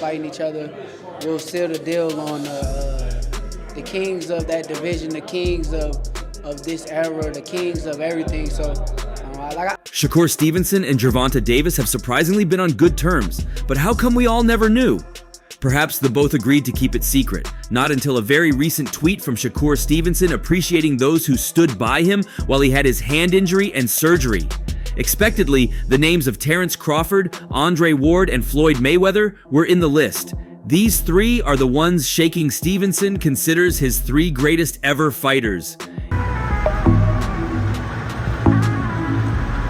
fighting each other, we'll seal the deal on the kings of that division, the kings of this era, the kings of everything. So, Shakur Stevenson and Gervonta Davis have surprisingly been on good terms, but how come we all never knew? Perhaps the both agreed to keep it secret, not until a very recent tweet from Shakur Stevenson appreciating those who stood by him while he had his hand injury and surgery. Expectedly, the names of Terence Crawford, Andre Ward, and Floyd Mayweather were in the list. These three are the ones Shaking Stevenson considers his three greatest ever fighters.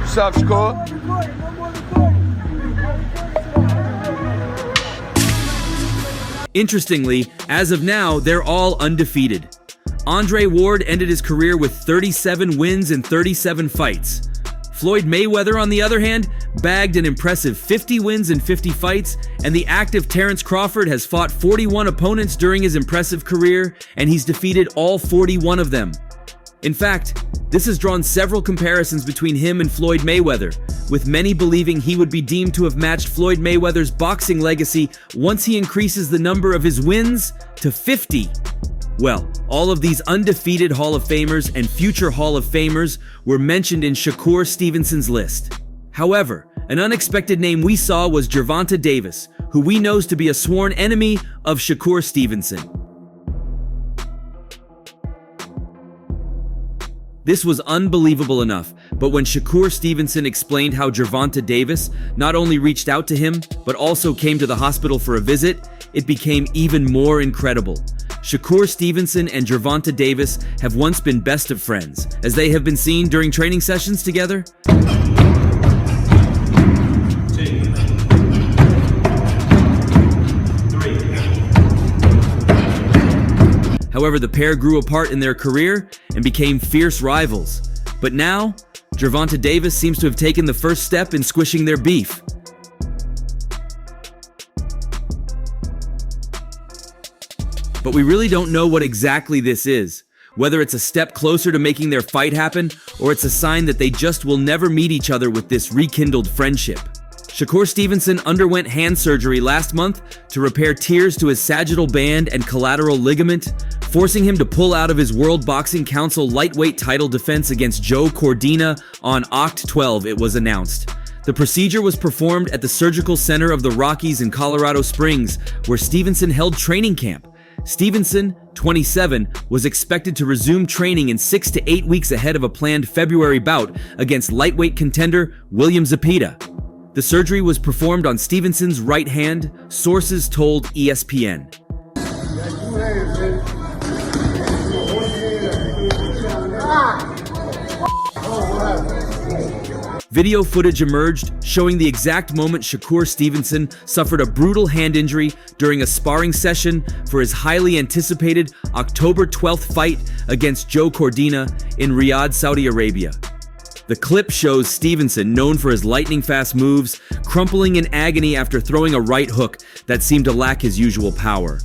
What's up, Shakur? Interestingly, as of now, they're all undefeated. Andre Ward ended his career with 37 wins in 37 fights. Floyd Mayweather, on the other hand, bagged an impressive 50 wins in 50 fights, and the active Terence Crawford has fought 41 opponents during his impressive career, and he's defeated all 41 of them. In fact, this has drawn several comparisons between him and Floyd Mayweather, with many believing he would be deemed to have matched Floyd Mayweather's boxing legacy once he increases the number of his wins to 50. Well, all of these undefeated Hall of Famers and future Hall of Famers were mentioned in Shakur Stevenson's list. However, an unexpected name we saw was Gervonta Davis, who we know to be a sworn enemy of Shakur Stevenson. This was unbelievable enough, but when Shakur Stevenson explained how Gervonta Davis not only reached out to him, but also came to the hospital for a visit, it became even more incredible. Shakur Stevenson and Gervonta Davis have once been best of friends, as they have been seen during training sessions together. However, the pair grew apart in their career and became fierce rivals. But now, Gervonta Davis seems to have taken the first step in squishing their beef. But we really don't know what exactly this is, whether it's a step closer to making their fight happen, or it's a sign that they just will never meet each other with this rekindled friendship. Shakur Stevenson underwent hand surgery last month to repair tears to his sagittal band and collateral ligament, forcing him to pull out of his World Boxing Council lightweight title defense against Joe Cordina on Oct 12, it was announced. The procedure was performed at the Surgical Center of the Rockies in Colorado Springs, where Stevenson held training camp. Stevenson, 27, was expected to resume training in 6 to 8 weeks ahead of a planned February bout against lightweight contender William Zepeda. The surgery was performed on Stevenson's right hand, sources told ESPN. Video footage emerged showing the exact moment Shakur Stevenson suffered a brutal hand injury during a sparring session for his highly anticipated October 12th fight against Joe Cordina in Riyadh, Saudi Arabia. The clip shows Stevenson, known for his lightning-fast moves, crumpling in agony after throwing a right hook that seemed to lack his usual power.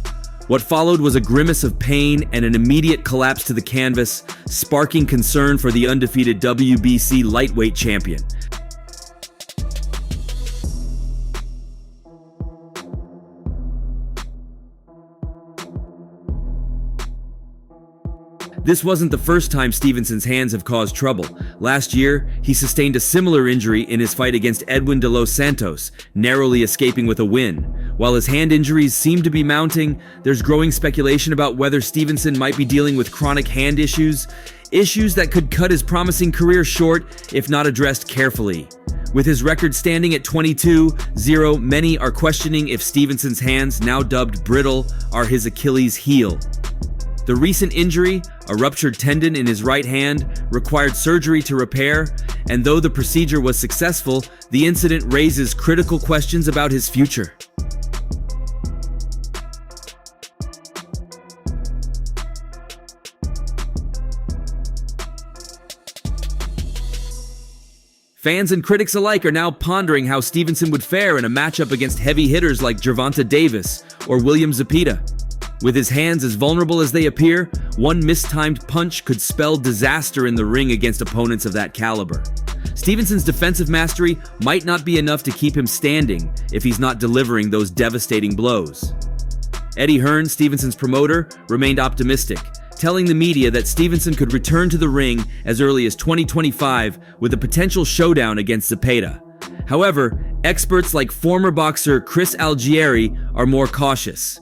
What followed was a grimace of pain and an immediate collapse to the canvas, sparking concern for the undefeated WBC lightweight champion. This wasn't the first time Stevenson's hands have caused trouble. Last year, he sustained a similar injury in his fight against Edwin de los Santos, narrowly escaping with a win. While his hand injuries seem to be mounting, there's growing speculation about whether Stevenson might be dealing with chronic hand issues that could cut his promising career short if not addressed carefully. With his record standing at 22-0, many are questioning if Stevenson's hands, now dubbed brittle, are his Achilles heel. The recent injury, a ruptured tendon in his right hand, required surgery to repair, and though the procedure was successful, the incident raises critical questions about his future. Fans and critics alike are now pondering how Stevenson would fare in a matchup against heavy hitters like Gervonta Davis or William Zepeda. With his hands as vulnerable as they appear, one mistimed punch could spell disaster in the ring against opponents of that caliber. Stevenson's defensive mastery might not be enough to keep him standing if he's not delivering those devastating blows. Eddie Hearn, Stevenson's promoter, remained optimistic, telling the media that Stevenson could return to the ring as early as 2025 with a potential showdown against Zepeda. However, experts like former boxer Chris Algieri are more cautious.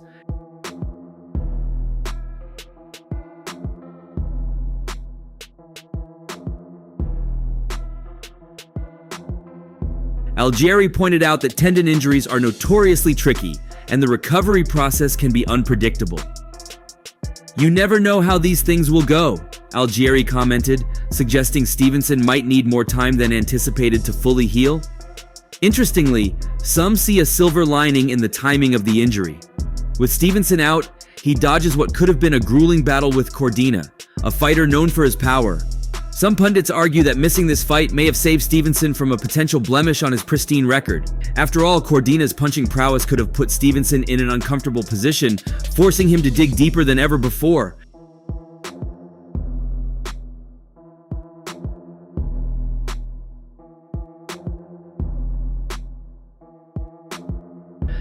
Algieri pointed out that tendon injuries are notoriously tricky, and the recovery process can be unpredictable. "You never know how these things will go," Algieri commented, suggesting Stevenson might need more time than anticipated to fully heal. Interestingly, some see a silver lining in the timing of the injury. With Stevenson out, he dodges what could have been a grueling battle with Cordina, a fighter known for his power. Some pundits argue that missing this fight may have saved Stevenson from a potential blemish on his pristine record. After all, Cordina's punching prowess could have put Stevenson in an uncomfortable position, forcing him to dig deeper than ever before.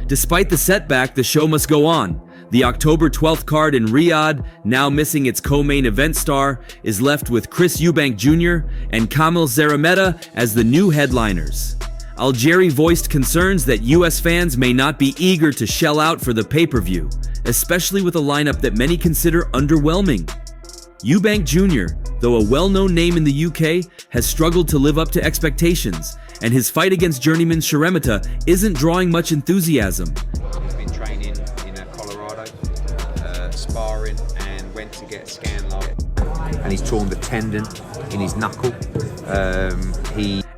Despite the setback, the show must go on. The October 12th card in Riyadh, now missing its co-main event star, is left with Chris Eubank Jr. and Kamil Szeremeta as the new headliners. Algieri voiced concerns that US fans may not be eager to shell out for the pay-per-view, especially with a lineup that many consider underwhelming. Eubank Jr., though a well-known name in the UK, has struggled to live up to expectations, and his fight against journeyman Szeremeta isn't drawing much enthusiasm. He's been training in Colorado, sparring, and went to get a scan and he's torn the tendon in his knuckle.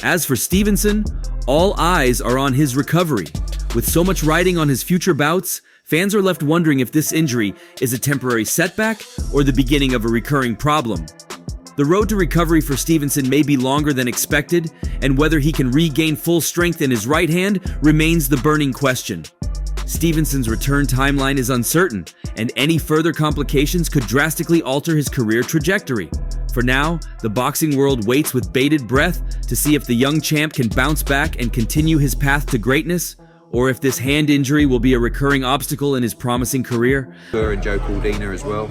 As for Stevenson, all eyes are on his recovery. With so much riding on his future bouts, fans are left wondering if this injury is a temporary setback or the beginning of a recurring problem. The road to recovery for Stevenson may be longer than expected, and whether he can regain full strength in his right hand remains the burning question. Stevenson's return timeline is uncertain, and any further complications could drastically alter his career trajectory. For now, the boxing world waits with bated breath to see if the young champ can bounce back and continue his path to greatness, or if this hand injury will be a recurring obstacle in his promising career. And Joe Cordina as well,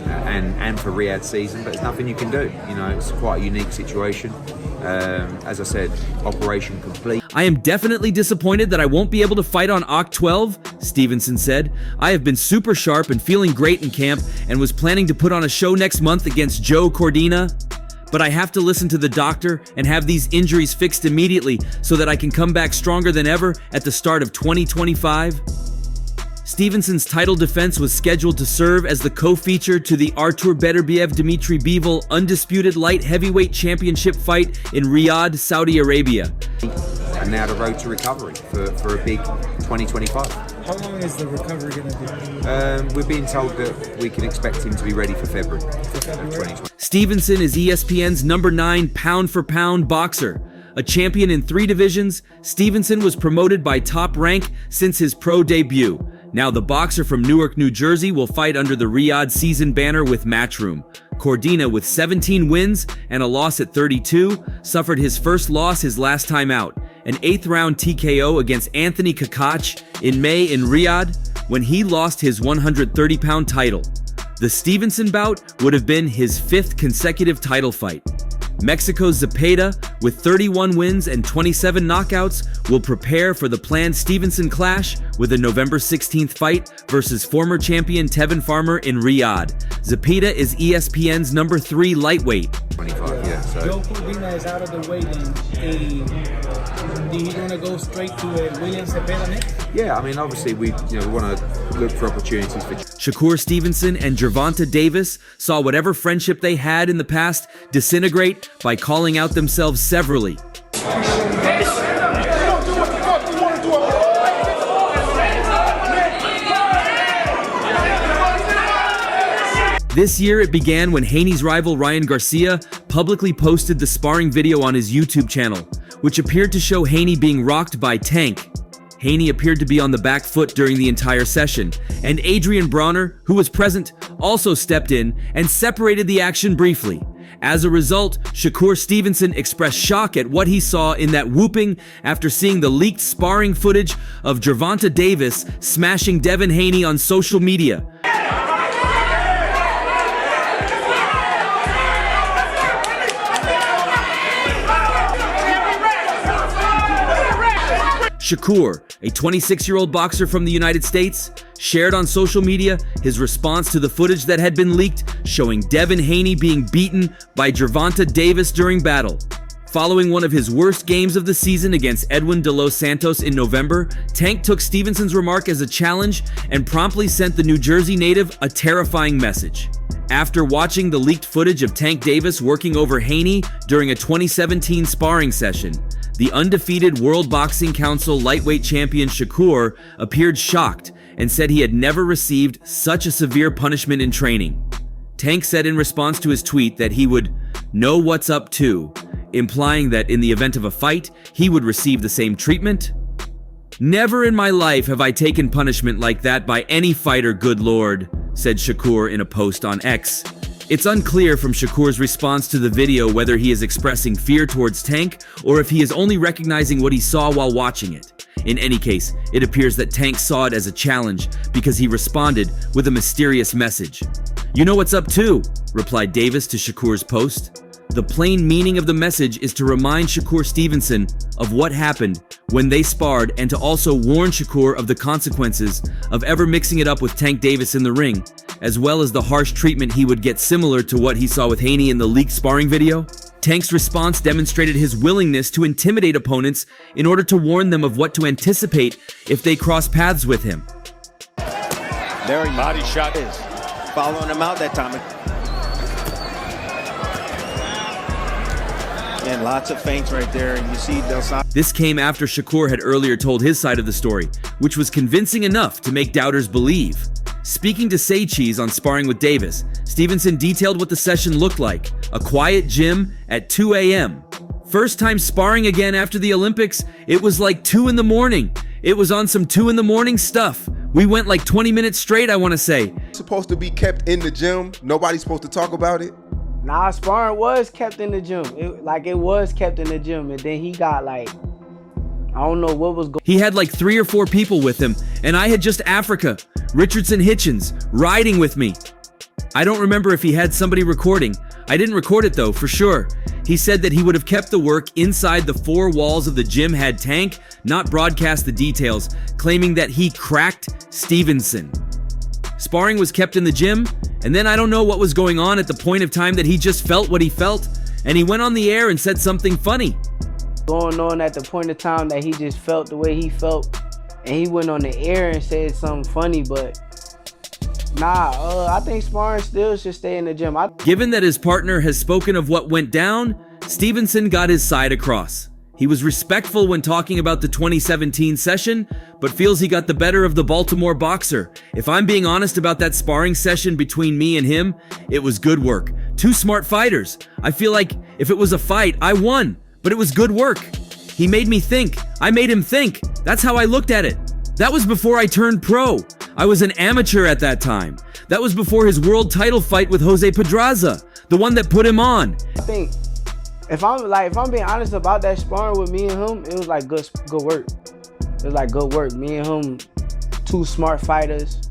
and for Riyadh season, but there's nothing you can do. You know, it's quite a unique situation. As I said, operation complete. "I am definitely disappointed that I won't be able to fight on Oct 12, Stevenson said. "I have been super sharp and feeling great in camp and was planning to put on a show next month against Joe Cordina. But I have to listen to the doctor and have these injuries fixed immediately so that I can come back stronger than ever at the start of 2025. Stevenson's title defense was scheduled to serve as the co-feature to the Artur Beterbiev-Dmitry Bivol Undisputed Light Heavyweight Championship fight in Riyadh, Saudi Arabia. And now the road to recovery for a big 2025. How long is the recovery going to be? We're being told that we can expect him to be ready for February of 2020. Stevenson is ESPN's number 9 pound-for-pound boxer. A champion in 3 divisions, Stevenson was promoted by Top Rank since his pro debut. Now the boxer from Newark, New Jersey will fight under the Riyadh season banner with Matchroom. Cordina, with 17 wins and a loss at 32, suffered his first loss his last time out, an 8th round TKO against Anthony Kakach in May in Riyadh when he lost his 130-pound title. The Stevenson bout would have been his 5th consecutive title fight. Mexico's Zepeda, with 31 wins and 27 knockouts, will prepare for the planned Stevenson clash with a November 16th fight versus former champion Tevin Farmer in Riyadh. Zepeda is ESPN's number 3 lightweight. 25, yeah. So. Joe Cordina is out of the way then. Do you want to go straight to William Zepeda next? Yeah, I mean, obviously we want to look for opportunities for. Shakur Stevenson and Gervonta Davis saw whatever friendship they had in the past disintegrate by calling out themselves severally. This year it began when Haney's rival Ryan Garcia publicly posted the sparring video on his YouTube channel, which appeared to show Haney being rocked by Tank. Haney appeared to be on the back foot during the entire session, and Adrian Bronner, who was present, also stepped in and separated the action briefly. As a result, Shakur Stevenson expressed shock at what he saw in that whooping after seeing the leaked sparring footage of Gervonta Davis smashing Devin Haney on social media. Shakur, a 26-year-old boxer from the United States, shared on social media his response to the footage that had been leaked showing Devin Haney being beaten by Gervonta Davis during battle. Following one of his worst games of the season against Edwin de los Santos in November, Tank took Stevenson's remark as a challenge and promptly sent the New Jersey native a terrifying message. After watching the leaked footage of Tank Davis working over Haney during a 2017 sparring session, the undefeated World Boxing Council lightweight champion Shakur appeared shocked and said he had never received such a severe punishment in training. Tank said in response to his tweet that he would know what's up too, implying that in the event of a fight, he would receive the same treatment. "Never in my life have I taken punishment like that by any fighter, good lord," said Shakur in a post on X. It's unclear from Shakur's response to the video whether he is expressing fear towards Tank or if he is only recognizing what he saw while watching it. In any case, it appears that Tank saw it as a challenge because he responded with a mysterious message. "You know what's up too," replied Davis to Shakur's post. The plain meaning of the message is to remind Shakur Stevenson of what happened when they sparred and to also warn Shakur of the consequences of ever mixing it up with Tank Davis in the ring, as well as the harsh treatment he would get similar to what he saw with Haney in the leaked sparring video. Tank's response demonstrated his willingness to intimidate opponents in order to warn them of what to anticipate if they cross paths with him. There he Body shot is. Following him out that time. And lots of feints right there. And you see Del Santos. This came after Shakur had earlier told his side of the story, which was convincing enough to make doubters believe. Speaking to Say Cheese on Sparring with Davis, Stevenson detailed what the session looked like: a quiet gym at 2 a.m. First time sparring again after the Olympics, it was like 2 in the morning. It was on some 2 in the morning stuff. We went like 20 minutes straight, I want to say. It's supposed to be kept in the gym. Nobody's supposed to talk about it. Nah, sparring was kept in the gym. It was kept in the gym, and then he got like, I don't know what was going. He had like 3 or 4 people with him, and I had just Africa, Richardson Hitchens, riding with me. I don't remember if he had somebody recording. I didn't record it though, for sure. He said that he would have kept the work inside the 4 walls of the gym had Tank not broadcast the details, claiming that he cracked Stevenson. Sparring was kept in the gym, and then I don't know what was going on at the point of time that he just felt what he felt, and he went on the air and said something funny. Going on at the point of time that he just felt the way he felt, and he went on the air and said something funny, but I think sparring still should stay in the gym. Given that his partner has spoken of what went down, Stevenson got his side across. He was respectful when talking about the 2017 session, but feels he got the better of the Baltimore boxer. If I'm being honest about that sparring session between me and him, it was good work. 2 smart fighters. I feel like if it was a fight, I won, but it was good work. He made me think. I made him think. That's how I looked at it. That was before I turned pro. I was an amateur at that time. That was before his world title fight with Jose Pedraza, the one that put him on. I think if I'm being honest about that sparring with me and him, it was like good work. It was like good work. Me and him, 2 smart fighters.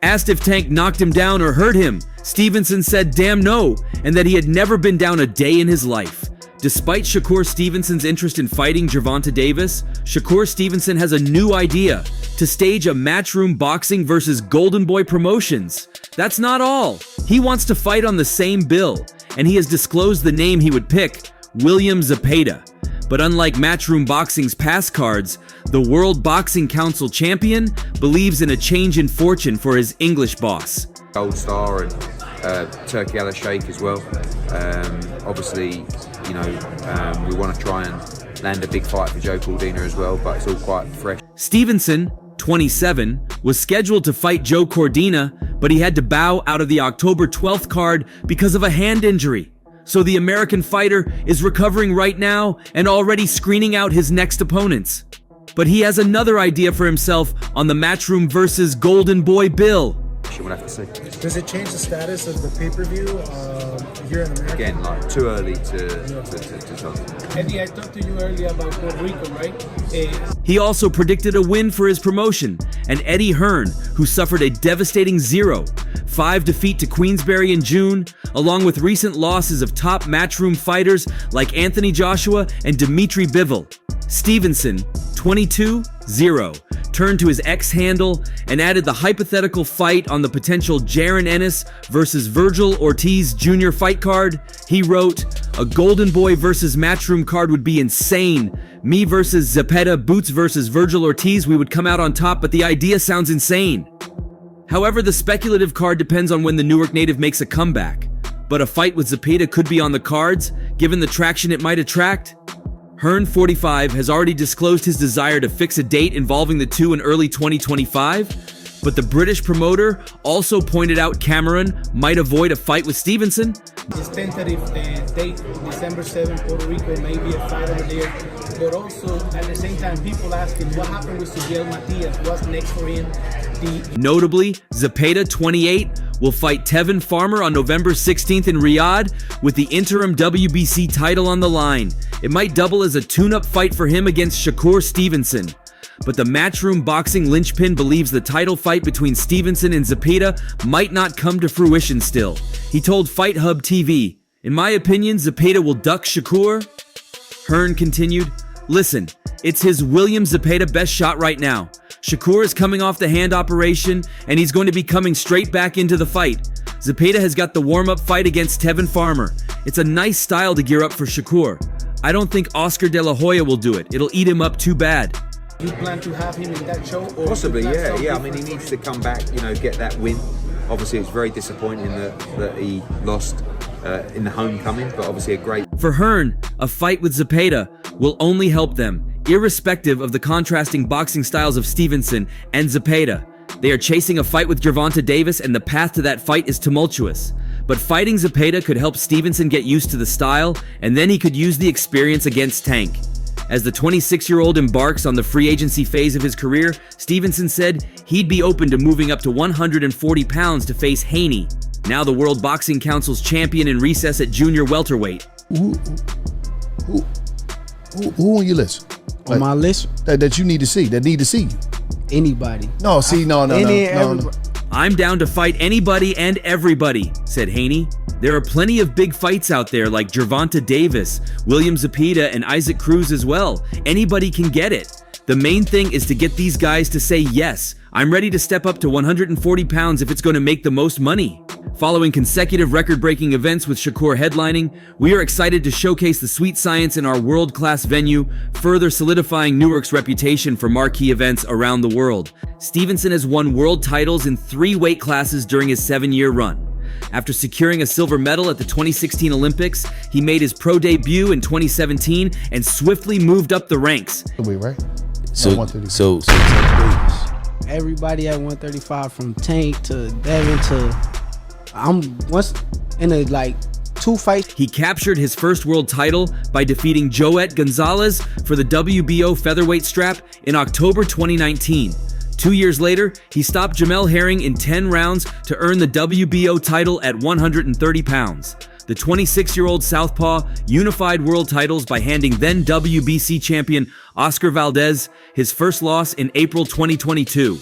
Asked if Tank knocked him down or hurt him, Stevenson said damn no, and that he had never been down a day in his life. Despite Shakur Stevenson's interest in fighting Gervonta Davis, Shakur Stevenson has a new idea: to stage a Matchroom Boxing versus Golden Boy Promotions. That's not all. He wants to fight on the same bill, and he has disclosed the name he would pick: William Zepeda. But unlike Matchroom Boxing's past cards, the World Boxing Council champion believes in a change in fortune for his English boss. Gold Star and Turkey Al Sheikh as well. Obviously, we want to try and land a big fight for Joe Cordina as well, but it's all quite fresh. Stevenson, 27, was scheduled to fight Joe Cordina, but he had to bow out of the October 12th card because of a hand injury. So the American fighter is recovering right now and already screening out his next opponents. But he has another idea for himself on the Matchroom versus Golden Boy bill. action. We'll have to see. Does it change the status of the pay-per-view here in America? Again, like too early to talk. Eddie, I talked to you earlier about Puerto Rico, right? He also predicted a win for his promotion, and Eddie Hearn, who suffered a devastating 0-5 defeat to Queensberry in June, along with recent losses of top matchroom fighters like Anthony Joshua and Dimitri Bivol. Stevenson, 22-0, turned to his X handle and added the hypothetical fight on the potential Jaron Ennis versus Virgil Ortiz Jr. fight card. He wrote, "A Golden Boy versus Matchroom card would be insane. Me versus Zepeda, Boots versus Virgil Ortiz, we would come out on top, but the idea sounds insane." However, the speculative card depends on when the Newark native makes a comeback. But a fight with Zepeda could be on the cards, given the traction it might attract. Hearn, 45, has already disclosed his desire to fix a date involving the two in early 2025, but the British promoter also pointed out Cameron might avoid a fight with Stevenson. This tentative date, December 7th, Puerto Rico, maybe a fight over there. But also, at the same time, people asking what happened with Sugiel Matias, what's next for him. Notably, Zepeda, 28, will fight Tevin Farmer on November 16th in Riyadh with the interim WBC title on the line. It might double as a tune-up fight for him against Shakur Stevenson. But the Matchroom Boxing linchpin believes the title fight between Stevenson and Zepeda might not come to fruition still. He told Fight Hub TV, "In my opinion, Zepeda will duck Shakur." Hearn continued, "Listen, it's his William Zepeda best shot right now. Shakur is coming off the hand operation, and he's going to be coming straight back into the fight. Zepeda has got the warm-up fight against Tevin Farmer. It's a nice style to gear up for Shakur. I don't think Oscar De La Hoya will do it. It'll eat him up too bad." You plan to have him in that show? Or Possibly, yeah. I mean, he needs to come back, get that win. Obviously, it's very disappointing that he lost in the homecoming, but obviously a great... For Hearn, a fight with Zepeda will only help them, irrespective of the contrasting boxing styles of Stevenson and Zepeda. They are chasing a fight with Gervonta Davis, and the path to that fight is tumultuous. But fighting Zepeda could help Stevenson get used to the style, and then he could use the experience against Tank. As the 26-year-old embarks on the free agency phase of his career, Stevenson said he'd be open to moving up to 140 pounds to face Haney, now the World Boxing Council's champion in recess at junior welterweight. Who on your list? On my list? That you need to see, that need to see you. Anybody. No, no. "I'm down to fight anybody and everybody," said Haney. "There are plenty of big fights out there like Gervonta Davis, William Zepeda, and Isaac Cruz as well. Anybody can get it. The main thing is to get these guys to say yes. I'm ready to step up to 140 pounds if it's going to make the most money." Following consecutive record-breaking events with Shakur headlining, we are excited to showcase the sweet science in our world-class venue, further solidifying Newark's reputation for marquee events around the world. Stevenson has won world titles in 3 weight classes during his 7-year run. After securing a silver medal at the 2016 Olympics, he made his pro debut in 2017 and swiftly moved up the ranks. Wait, right? So Everybody at 135, from Tank to Devin to... I'm once in a 2 fights. He captured his first world title by defeating Joet Gonzalez for the WBO featherweight strap in October 2019. 2 years later, he stopped Jamel Herring in 10 rounds to earn the WBO title at 130 pounds. The 26-year-old southpaw unified world titles by handing then WBC champion Oscar Valdez his first loss in April 2022.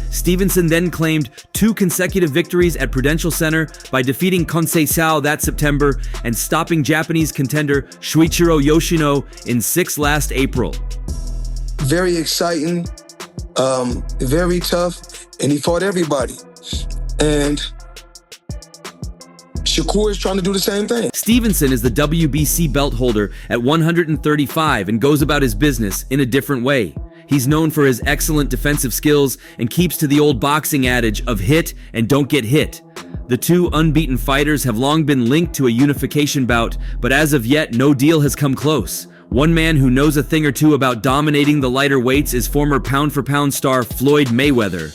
Stevenson then claimed 2 consecutive victories at Prudential Center by defeating Conceição that September and stopping Japanese contender Shuichiro Yoshino in 6 last April. Very exciting, very tough, and he fought everybody. And Shakur is trying to do the same thing. Stevenson is the WBC belt holder at 135 and goes about his business in a different way. He's known for his excellent defensive skills and keeps to the old boxing adage of hit and don't get hit. The 2 unbeaten fighters have long been linked to a unification bout, but as of yet, no deal has come close. One man who knows a thing or two about dominating the lighter weights is former pound-for-pound star Floyd Mayweather.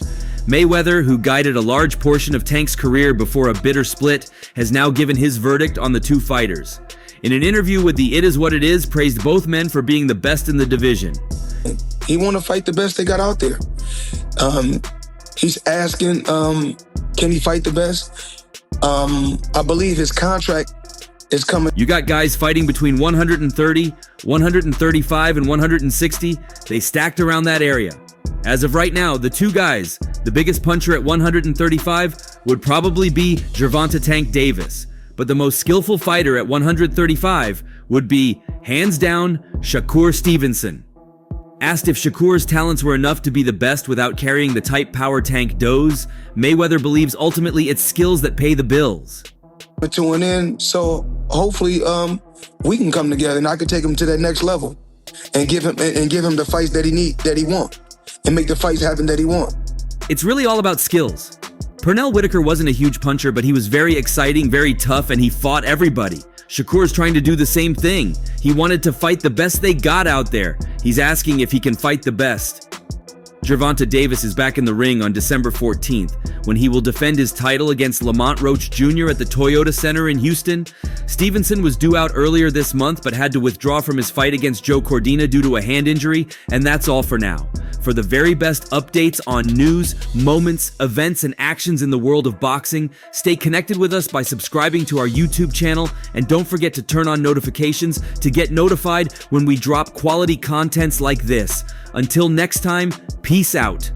Mayweather, who guided a large portion of Tank's career before a bitter split, has now given his verdict on the 2 fighters. In an interview with the It Is What It Is, praised both men for being the best in the division. He want to fight the best they got out there. He's asking, can he fight the best? I believe his contract is coming. You got guys fighting between 130, 135, and 160. They stacked around that area. As of right now, the two guys, the biggest puncher at 135 would probably be Gervonta Tank Davis, but the most skillful fighter at 135 would be, hands down, Shakur Stevenson. Asked if Shakur's talents were enough to be the best without carrying the type power tank Doze, Mayweather believes ultimately it's skills that pay the bills. To an end, so hopefully we can come together and I can take him to that next level and give him the fights that he want and make the fights happen that he want. It's really all about skills. Pernell Whitaker wasn't a huge puncher, but he was very exciting, very tough, and he fought everybody. Shakur's trying to do the same thing. He wanted to fight the best they got out there. He's asking if he can fight the best. Gervonta Davis is back in the ring on December 14th, when he will defend his title against Lamont Roach Jr. at the Toyota Center in Houston. Stevenson was due out earlier this month, but had to withdraw from his fight against Joe Cordina due to a hand injury, and that's all for now. For the very best updates on news, moments, events, and actions in the world of boxing, stay connected with us by subscribing to our YouTube channel, and don't forget to turn on notifications to get notified when we drop quality contents like this. Until next time, peace out.